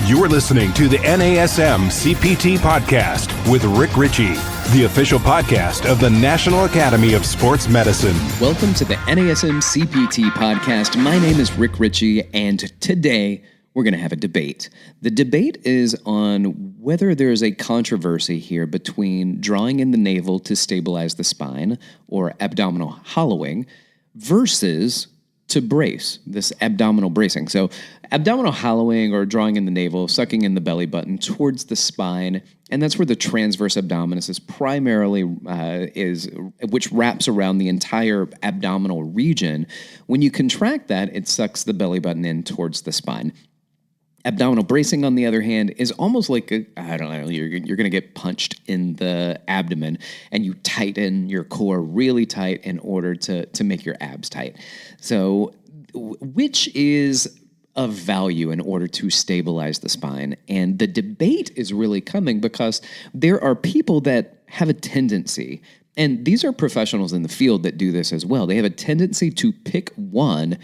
You're listening to the NASM-CPT Podcast with Rick Ritchie, the official podcast of the National Academy of Sports Medicine. Welcome to the NASM-CPT Podcast. My name is Rick Ritchie, and today we're going to have a debate. The debate is on whether there is a controversy here between drawing in the navel to stabilize the spine, or abdominal hollowing, versus to brace, this abdominal bracing. So abdominal hollowing, or drawing in the navel, sucking in the belly button towards the spine, and that's where the transverse abdominis is primarily, which wraps around the entire abdominal region. When you contract that, it sucks the belly button in towards the spine. Abdominal bracing, on the other hand, is almost like, you're going to get punched in the abdomen, and you tighten your core really tight in order to make your abs tight. So which is of value in order to stabilize the spine? And the debate is really coming because there are people that have a tendency, and these are professionals in the field that do this as well. They have a tendency to pick one,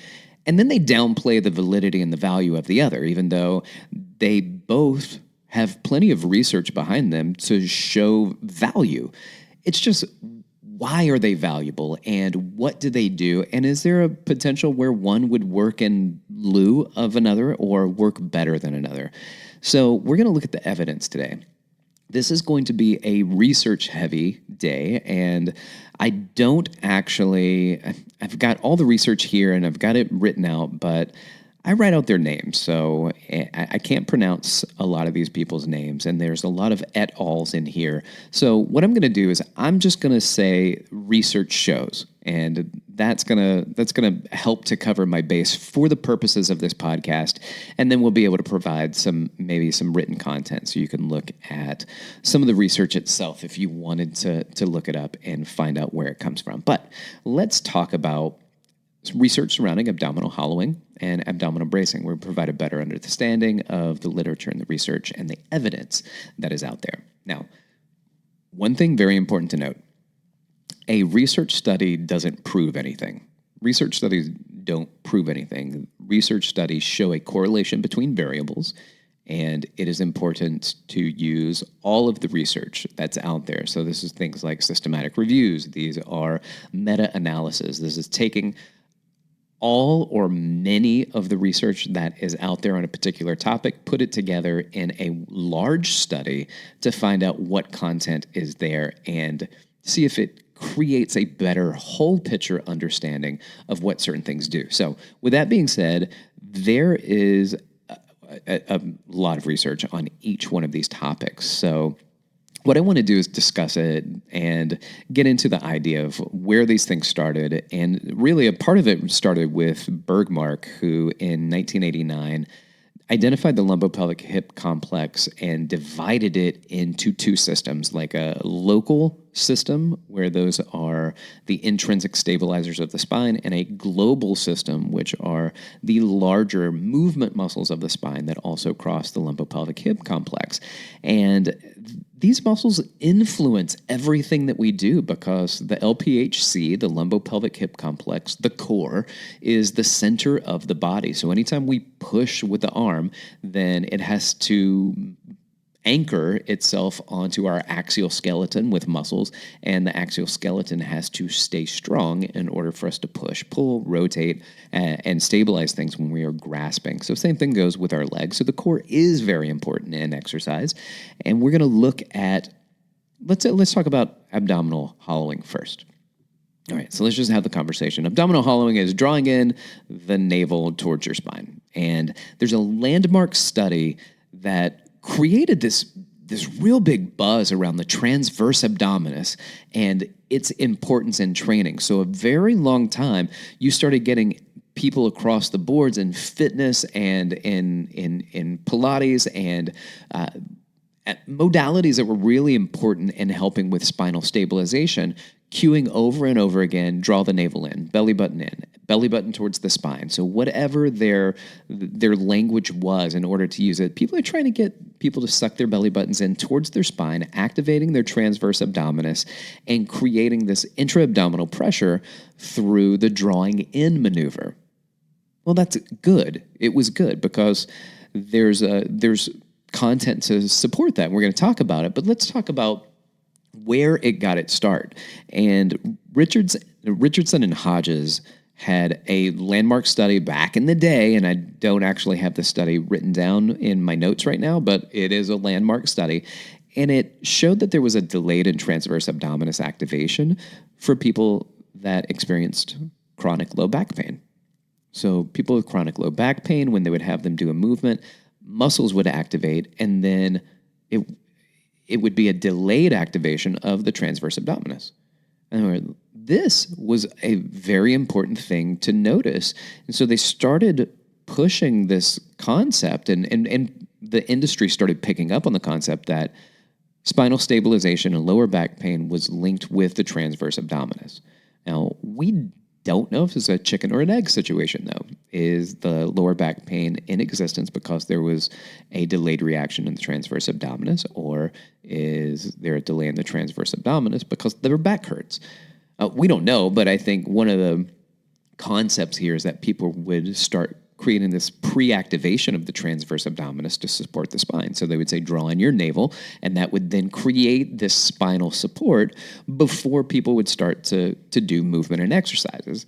and then they downplay the validity and the value of the other, even though they both have plenty of research behind them to show value. It's just, why are they valuable, and what do they do? And is there a potential where one would work in lieu of another or work better than another? So we're going to look at the evidence today. This is going to be a research-heavy day, and I've got all the research here, and I've got it written out, but I write out their names, so I can't pronounce a lot of these people's names, and there's a lot of et als in here. So what I'm going to do is I'm just going to say research shows, and that's going to help to cover my base for the purposes of this podcast, and then we'll be able to provide maybe some written content so you can look at some of the research itself if you wanted to look it up and find out where it comes from. But let's talk about research surrounding abdominal hollowing and abdominal bracing. We'll provide a better understanding of the literature and the research and the evidence that is out there. Now, one thing very important to note, a research study doesn't prove anything. Research studies don't prove anything. Research studies show a correlation between variables, and it is important to use all of the research that's out there. So this is things like systematic reviews. These are meta-analysis. This is taking all or many of the research that is out there on a particular topic, put it together in a large study to find out what content is there and see if it creates a better whole picture understanding of what certain things do. So with that being said, there is a lot of research on each one of these topics. So what I want to do is discuss it and get into the idea of where these things started. And really, a part of it started with Bergmark, who in 1989 identified the lumbopelvic hip complex and divided it into two systems, like a local system, where those are the intrinsic stabilizers of the spine, and a global system, which are the larger movement muscles of the spine that also cross the lumbopelvic hip complex. And these muscles influence everything that we do because the LPHC, the lumbopelvic hip complex, the core, is the center of the body. So anytime we push with the arm, then it has to anchor itself onto our axial skeleton with muscles, and the axial skeleton has to stay strong in order for us to push, pull, rotate, and stabilize things when we are grasping. So same thing goes with our legs. So the core is very important in exercise, and we're going to look at, let's talk about abdominal hollowing first. All right, so let's just have the conversation. Abdominal hollowing is drawing in the navel towards your spine, and there's a landmark study that created this real big buzz around the transverse abdominis and its importance in training. So a very long time, you started getting people across the boards in fitness and in Pilates and modalities that were really important in helping with spinal stabilization, cueing over and over again, draw the navel in, belly button towards the spine. So whatever their language was in order to use it, people are trying to get people to suck their belly buttons in towards their spine, activating their transverse abdominis, and creating this intra-abdominal pressure through the drawing in maneuver. Well, that's good. It was good because there's content to support that. We're going to talk about it, but let's talk about where it got its start. And Richardson and Hodges had a landmark study back in the day, and I don't actually have the study written down in my notes right now, but it is a landmark study. And it showed that there was a delayed and transverse abdominis activation for people that experienced chronic low back pain. So people with chronic low back pain, when they would have them do a movement, muscles would activate, and then it would be a delayed activation of the transverse abdominis. And this was a very important thing to notice. And so they started pushing this concept, and the industry started picking up on the concept that spinal stabilization and lower back pain was linked with the transverse abdominis. Now, we don't know if it's a chicken or an egg situation, though. Is the lower back pain in existence because there was a delayed reaction in the transverse abdominis, or is there a delay in the transverse abdominis because their back hurts? We don't know, but I think one of the concepts here is that people would start creating this pre-activation of the transverse abdominis to support the spine. So they would say, draw in your navel, and that would then create this spinal support before people would start to do movement and exercises.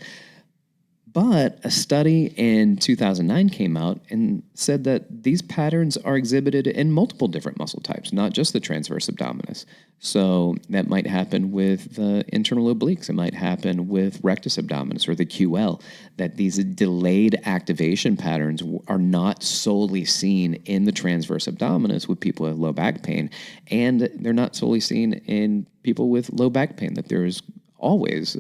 But a study in 2009 came out and said that these patterns are exhibited in multiple different muscle types, not just the transverse abdominis. So that might happen with the internal obliques. It might happen with rectus abdominis or the QL, that these delayed activation patterns are not solely seen in the transverse abdominis with people with low back pain, and they're not solely seen in people with low back pain, that there's always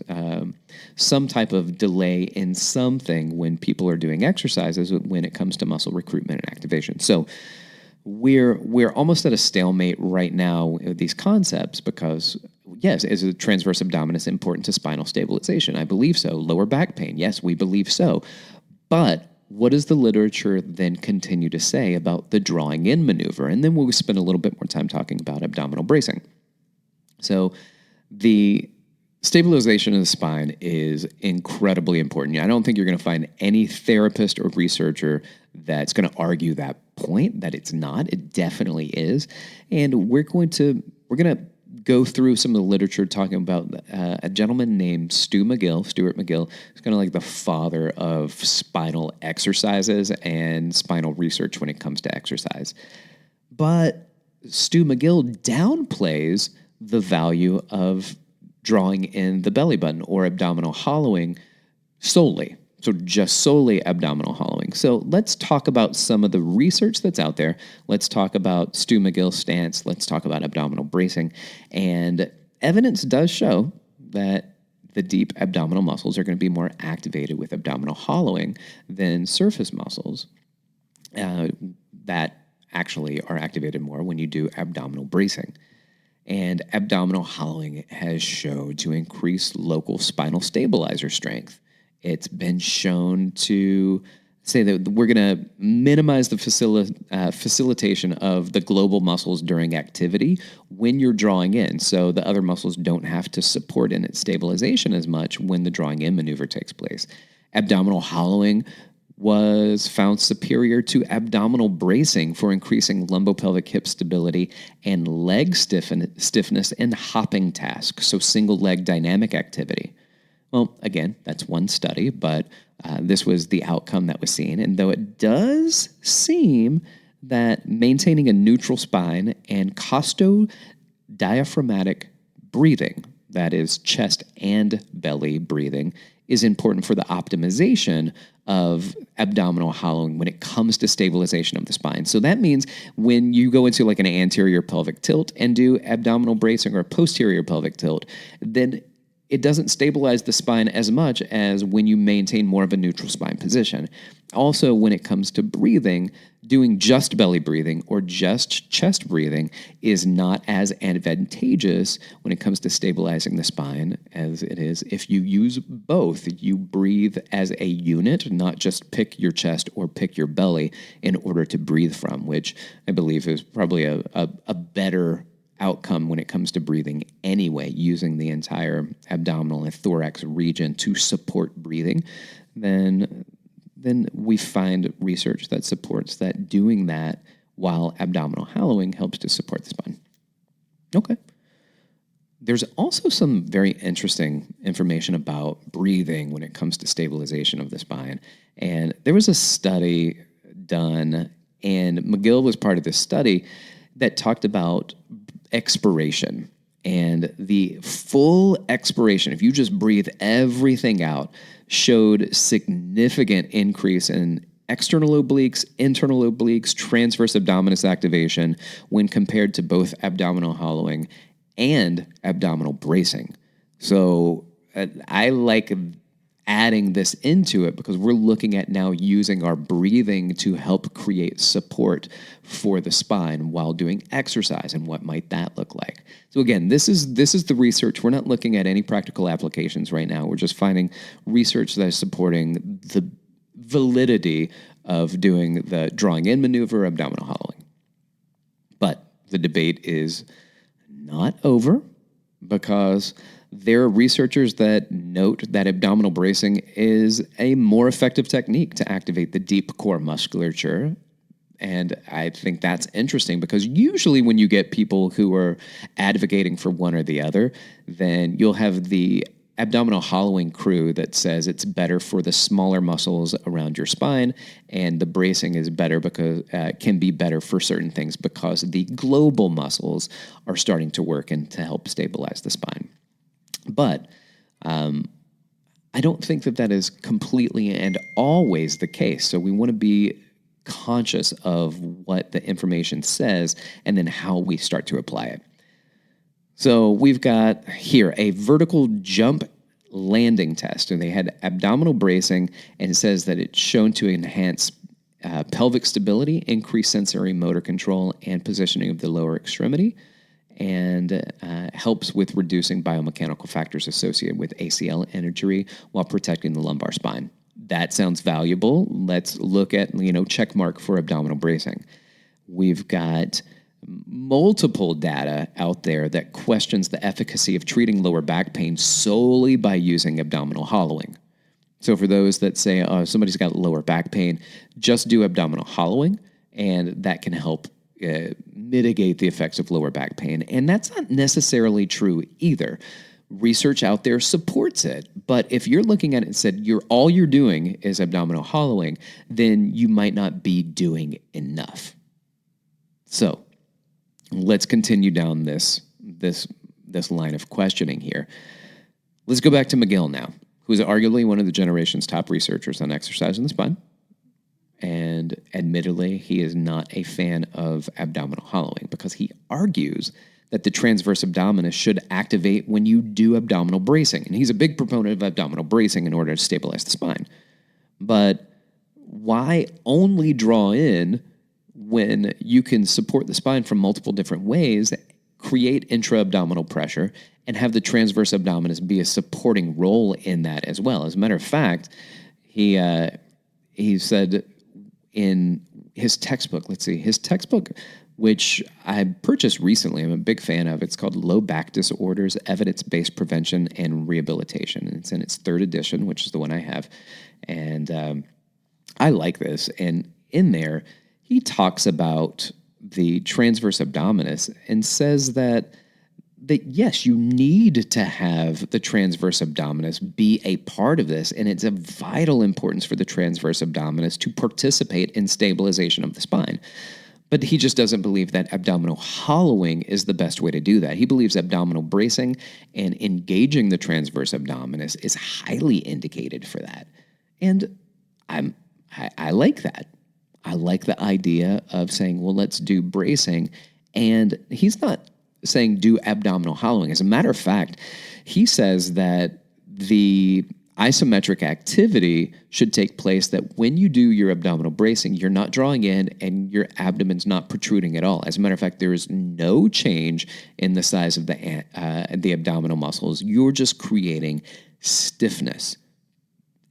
some type of delay in something when people are doing exercises when it comes to muscle recruitment and activation. So we're almost at a stalemate right now with these concepts because, yes, is a transverse abdominis important to spinal stabilization? I believe so. Lower back pain? Yes, we believe so. But what does the literature then continue to say about the drawing in maneuver? And then we'll spend a little bit more time talking about abdominal bracing. So the stabilization of the spine is incredibly important. I don't think you're going to find any therapist or researcher that's going to argue that point, that it's not. It definitely is. And we're going to go through some of the literature talking about a gentleman named Stuart McGill. He's kind of like the father of spinal exercises and spinal research when it comes to exercise. But Stu McGill downplays the value of drawing in the belly button or abdominal hollowing solely. So just solely abdominal hollowing. So let's talk about some of the research that's out there. Let's talk about Stu McGill's stance. Let's talk about abdominal bracing. And evidence does show that the deep abdominal muscles are going to be more activated with abdominal hollowing than surface muscles that actually are activated more when you do abdominal bracing. And abdominal hollowing has shown to increase local spinal stabilizer strength. It's been shown to say that we're going to minimize the facilitation of the global muscles during activity when you're drawing in. So the other muscles don't have to support in its stabilization as much when the drawing in maneuver takes place. Abdominal hollowing was found superior to abdominal bracing for increasing lumbopelvic hip stability and leg stiffness and hopping tasks, so single leg dynamic activity. Well, again, that's one study, but this was the outcome that was seen. And though it does seem that maintaining a neutral spine and costodiaphragmatic breathing, that is chest and belly breathing, is important for the optimization of abdominal hollowing when it comes to stabilization of the spine. So that means when you go into like an anterior pelvic tilt and do abdominal bracing or a posterior pelvic tilt, then it doesn't stabilize the spine as much as when you maintain more of a neutral spine position. Also, when it comes to breathing, doing just belly breathing or just chest breathing is not as advantageous when it comes to stabilizing the spine as it is if you use both. You breathe as a unit, not just pick your chest or pick your belly in order to breathe from, which I believe is probably a better outcome when it comes to breathing anyway, using the entire abdominal and thorax region to support breathing, then then we find research that supports that doing that while abdominal hollowing helps to support the spine. Okay. There's also some very interesting information about breathing when it comes to stabilization of the spine. And there was a study done, and McGill was part of this study, that talked about expiration. And the full expiration, if you just breathe everything out, showed significant increase in external obliques, internal obliques, transverse abdominis activation when compared to both abdominal hollowing and abdominal bracing. So I like adding this into it because we're looking at now using our breathing to help create support for the spine while doing exercise. And what might that look like? So again, this is the research. We're not looking at any practical applications right now. We're just finding research that is supporting the validity of doing the drawing in maneuver, abdominal hollowing. But the debate is not over, because there are researchers that note that abdominal bracing is a more effective technique to activate the deep core musculature. And I think that's interesting, because usually when you get people who are advocating for one or the other, then you'll have the abdominal hollowing crew that says it's better for the smaller muscles around your spine, and the bracing is better because can be better for certain things because the global muscles are starting to work and to help stabilize the spine. But I don't think that is completely and always the case. So we want to be conscious of what the information says and then how we start to apply it. So we've got here a vertical jump landing test, and they had abdominal bracing, and it says that it's shown to enhance pelvic stability, increase sensory motor control, and positioning of the lower extremity, and helps with reducing biomechanical factors associated with ACL injury while protecting the lumbar spine. That sounds valuable. Let's look at, check mark for abdominal bracing. We've got multiple data out there that questions the efficacy of treating lower back pain solely by using abdominal hollowing. So for those that say, somebody's got lower back pain, just do abdominal hollowing, and that can help mitigate the effects of lower back pain. And that's not necessarily true either. Research out there supports it. But if you're looking at it and said all you're doing is abdominal hollowing, then you might not be doing enough. So let's continue down this line of questioning here. Let's go back to McGill now, who's arguably one of the generation's top researchers on exercise in the spine. And admittedly, he is not a fan of abdominal hollowing because he argues that the transverse abdominis should activate when you do abdominal bracing. And he's a big proponent of abdominal bracing in order to stabilize the spine. But why only draw in when you can support the spine from multiple different ways, create intra-abdominal pressure, and have the transverse abdominis be a supporting role in that as well? As a matter of fact, he said in his textbook, which I purchased recently, I'm a big fan of, it's called Low Back Disorders, Evidence-Based Prevention and Rehabilitation. And it's in its third edition, which is the one I have. And I like this. And in there, he talks about the transverse abdominis and says that yes, you need to have the transverse abdominis be a part of this, and it's of vital importance for the transverse abdominis to participate in stabilization of the spine. But he just doesn't believe that abdominal hollowing is the best way to do that. He believes abdominal bracing and engaging the transverse abdominis is highly indicated for that. And I like that. I like the idea of saying, well, let's do bracing. And he's not saying do abdominal hollowing. As a matter of fact, he says that the isometric activity should take place that when you do your abdominal bracing, you're not drawing in and your abdomen's not protruding at all. As a matter of fact, there is no change in the size of the abdominal muscles. You're just creating stiffness.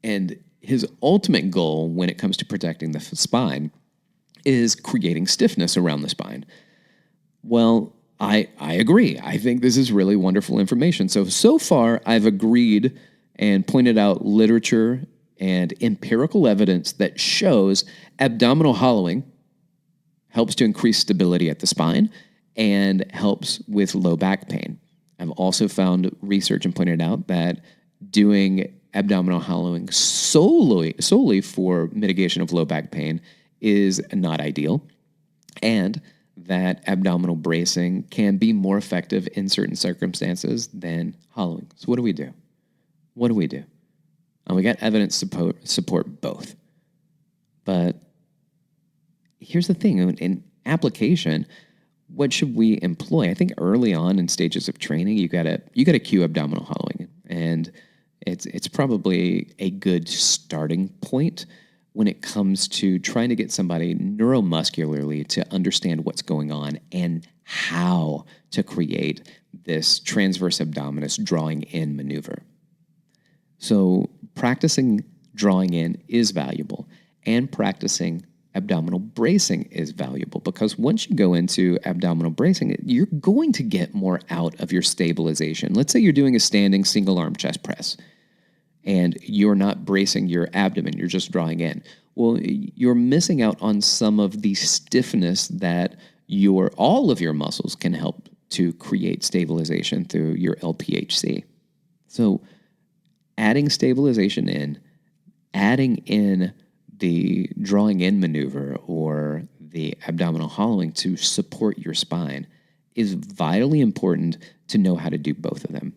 And his ultimate goal when it comes to protecting the spine is creating stiffness around the spine. Well, I agree. I think this is really wonderful information. So far, I've agreed and pointed out literature and empirical evidence that shows abdominal hollowing helps to increase stability at the spine and helps with low back pain. I've also found research and pointed out that doing abdominal hollowing solely for mitigation of low back pain is not ideal, and that abdominal bracing can be more effective in certain circumstances than hollowing. So what do we do? And we got evidence to support both. But here's the thing, in application, what should we employ? I think early on in stages of training, you gotta cue abdominal hollowing, and it's probably a good starting point when it comes to trying to get somebody neuromuscularly to understand what's going on and how to create this transverse abdominis drawing in maneuver. So practicing drawing in is valuable, and practicing abdominal bracing is valuable, because once you go into abdominal bracing, you're going to get more out of your stabilization. Let's say you're doing a standing single arm chest press and you're not bracing your abdomen, you're just drawing in. Well, you're missing out on some of the stiffness that all of your muscles can help to create stabilization through your LPHC. So adding stabilization in, adding in the drawing in maneuver or the abdominal hollowing to support your spine is vitally important to know how to do both of them.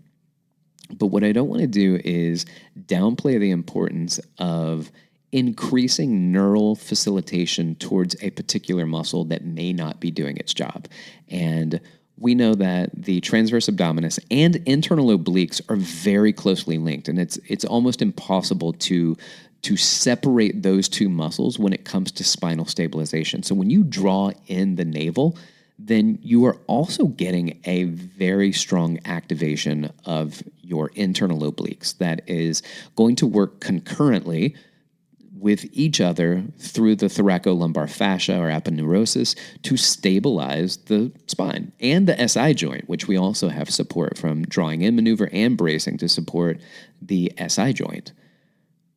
But what I don't want to do is downplay the importance of increasing neural facilitation towards a particular muscle that may not be doing its job. And we know that the transverse abdominis and internal obliques are very closely linked, and it's almost impossible to separate those two muscles when it comes to spinal stabilization. So when you draw in the navel, then you are also getting a very strong activation of your internal obliques that is going to work concurrently with each other through the thoracolumbar fascia or aponeurosis to stabilize the spine, and the SI joint, which we also have support from drawing in maneuver and bracing to support the SI joint.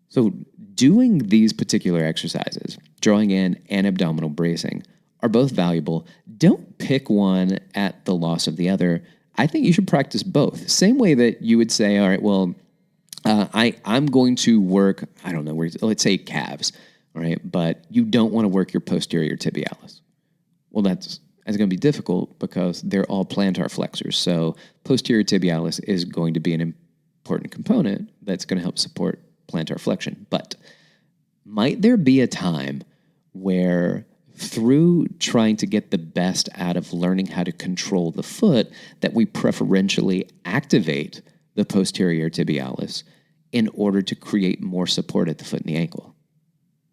So doing these particular exercises, drawing in and abdominal bracing, are both valuable. Don't pick one at the loss of the other. I think you should practice both. Same way that you would say, all right, well, I'm going to work, I don't know, let's say calves, all right, but you don't want to work your posterior tibialis. Well, that's going to be difficult because they're all plantar flexors. So posterior tibialis is going to be an important component that's going to help support plantar flexion. But might there be a time where, through trying to get the best out of learning how to control the foot, that we preferentially activate the posterior tibialis in order to create more support at the foot and the ankle?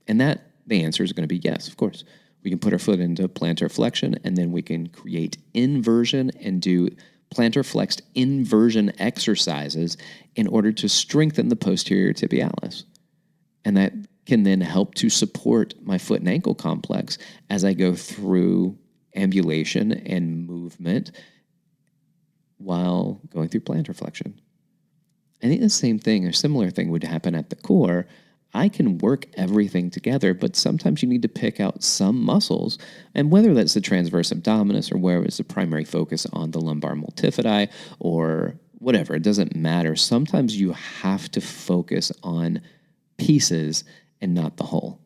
And the answer is going to be yes, of course. We can put our foot into plantar flexion, and then we can create inversion and do plantar flexed inversion exercises in order to strengthen the posterior tibialis. And that can then help to support my foot and ankle complex as I go through ambulation and movement while going through plantar flexion. I think the same thing or similar thing would happen at the core. I can work everything together, but sometimes you need to pick out some muscles, and whether that's the transverse abdominis or where it's the primary focus on the lumbar multifidi or whatever, it doesn't matter. Sometimes you have to focus on pieces and not the whole.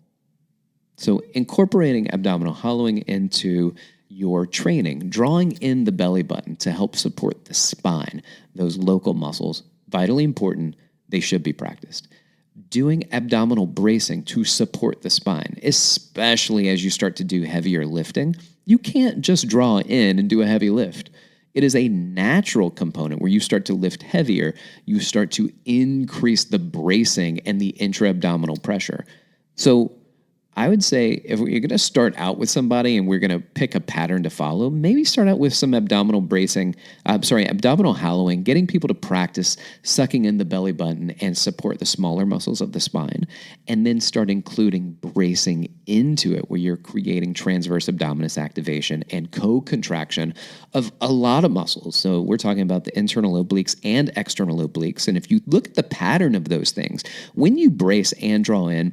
So incorporating abdominal hollowing into your training, drawing in the belly button to help support the spine, those local muscles, vitally important, they should be practiced. Doing abdominal bracing to support the spine, especially as you start to do heavier lifting. You can't just draw in and do a heavy lift. It is a natural component where you start to lift heavier, you start to increase the bracing and the intra-abdominal pressure. So I would say if you're going to start out with somebody and we're going to pick a pattern to follow, maybe start out with some abdominal hollowing, getting people to practice sucking in the belly button and support the smaller muscles of the spine, and then start including bracing into it where you're creating transverse abdominis activation and co-contraction of a lot of muscles. So we're talking about the internal obliques and external obliques. And if you look at the pattern of those things, when you brace and draw in,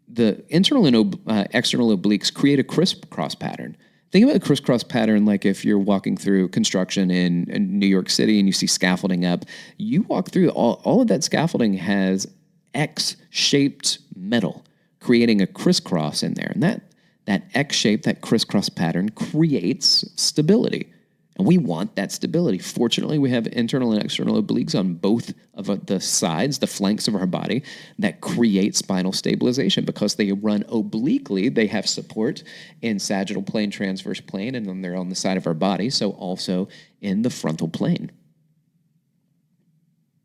the internal and external obliques create a crisscross pattern. Think about a crisscross pattern like if you're walking through construction in New York City and you see scaffolding up. You walk through, all of that scaffolding has X-shaped metal, creating a crisscross in there. And that X shape, that crisscross pattern creates stability. And we want that stability. Fortunately, we have internal and external obliques on both of the sides, the flanks of our body, that create spinal stabilization because they run obliquely. They have support in sagittal plane, transverse plane, and then they're on the side of our body, so also in the frontal plane.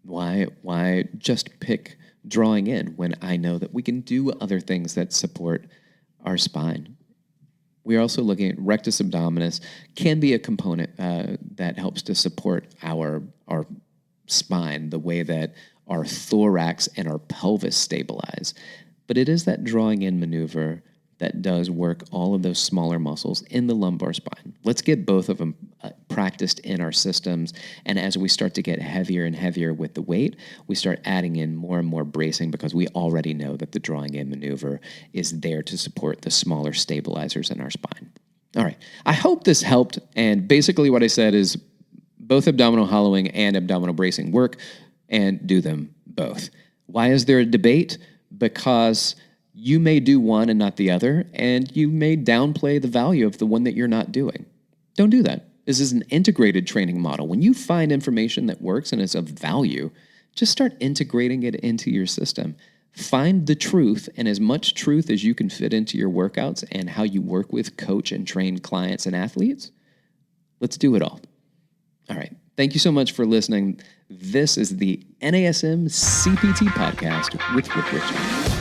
Why just pick drawing in when I know that we can do other things that support our spine? We are also looking at rectus abdominis, can be a component that helps to support our spine, the way that our thorax and our pelvis stabilize. But it is that drawing in maneuver that does work all of those smaller muscles in the lumbar spine. Let's get both of them practiced in our systems. And as we start to get heavier and heavier with the weight, we start adding in more and more bracing because we already know that the drawing in maneuver is there to support the smaller stabilizers in our spine. All right. I hope this helped. And basically what I said is both abdominal hollowing and abdominal bracing work, and do them both. Why is there a debate? Because you may do one and not the other, and you may downplay the value of the one that you're not doing. Don't do that. This is an integrated training model. When you find information that works and is of value, just start integrating it into your system. Find the truth, and as much truth as you can fit into your workouts and how you work with, coach, and train clients and athletes. Let's do it all. All right. Thank you so much for listening. This is the NASM-CPT Podcast with Rick Ritchie.